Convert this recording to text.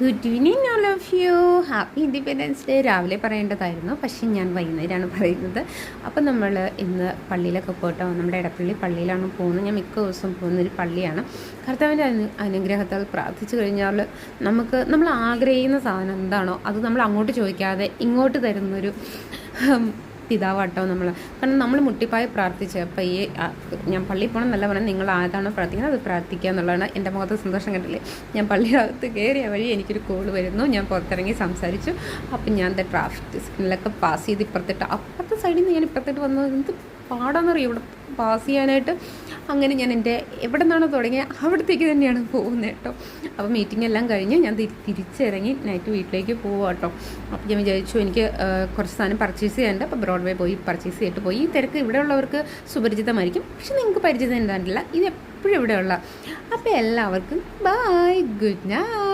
Good evening all of you. Happy Independence Day രാവിലെ പറയേണ്ടതായിരുന്നു, പക്ഷേ ഞാൻ വൈകുന്നേരമാണ് പറയുന്നത്. അപ്പം നമ്മൾ ഇന്ന് പള്ളിയിലൊക്കെ പോയിട്ടോ, നമ്മുടെ ഇടപ്പള്ളി പള്ളിയിലാണ് പോകുന്നത്. ഞാൻ മിക്ക ദിവസവും പോകുന്നൊരു പള്ളിയാണ്. കർത്താവിൻ്റെ അനുഗ്രഹത്താൽ പ്രാർത്ഥിച്ചു കഴിഞ്ഞാൽ നമ്മൾ ആഗ്രഹിക്കുന്ന സാധനം എന്താണോ അത് നമ്മൾ അങ്ങോട്ട് ചോദിക്കാതെ ഇങ്ങോട്ട് തരുന്നൊരു പിതാവാട്ടോ നമ്മൾ. കാരണം നമ്മൾ മുട്ടിപ്പായി പ്രാർത്ഥിച്ച് പയ്യെ ഞാൻ പള്ളിയിൽ പോകണം എന്നല്ല പറഞ്ഞാൽ, നിങ്ങൾ ആരാണോ പ്രാർത്ഥിക്കുന്നത് അത് പ്രാർത്ഥിക്കുക എന്നുള്ളതാണ്. എൻ്റെ മുഖത്ത് സന്തോഷം കണ്ടില്ലേ. ഞാൻ പള്ളിയിനകത്ത് കയറിയ വഴി എനിക്കൊരു കോൾ വരുന്നു. ഞാൻ പുറത്തിറങ്ങി സംസാരിച്ചു. അപ്പം ഞാൻ ട്രാഫിക് സിഗ്നലൊക്കെ പാസ് ചെയ്ത് ഇപ്പുറത്തിട്ട് അപ്പുറത്തെ സൈഡിൽ നിന്ന് ഞാൻ ഇപ്പുറത്തിട്ട് വന്നത് എന്ത് പാടാന്നറിയും ഇവിടെ പാസ് ചെയ്യാനായിട്ട്. അങ്ങനെ ഞാൻ എൻ്റെ എവിടെ നിന്നാണോ തുടങ്ങിയത് അവിടത്തേക്ക് തന്നെയാണ് പോകുന്നത് കേട്ടോ. അപ്പോൾ മീറ്റിംഗ് എല്ലാം കഴിഞ്ഞ് ഞാൻ തിരിച്ചിറങ്ങി നൈറ്റ് വീട്ടിലേക്ക് പോവാം കേട്ടോ. അപ്പോൾ ഞാൻ വിചാരിച്ചു എനിക്ക് കുറച്ച് സാധനം പർച്ചേസ് ചെയ്യാനുണ്ട്. അപ്പോൾ ബ്രോഡ്വേ പോയി പർച്ചേസ് ചെയ്തിട്ട് പോയി. ഈ തിരക്ക് ഇവിടെയുള്ളവർക്ക് സുപരിചിതമായിരിക്കും, പക്ഷെ നിങ്ങൾക്ക് പരിചിതം എന്താണ്ടില്ല, ഇത് എപ്പോഴും ഇവിടെയുള്ള. അപ്പോൾ എല്ലാവർക്കും ബൈ, ഗുഡ് നൈറ്റ്.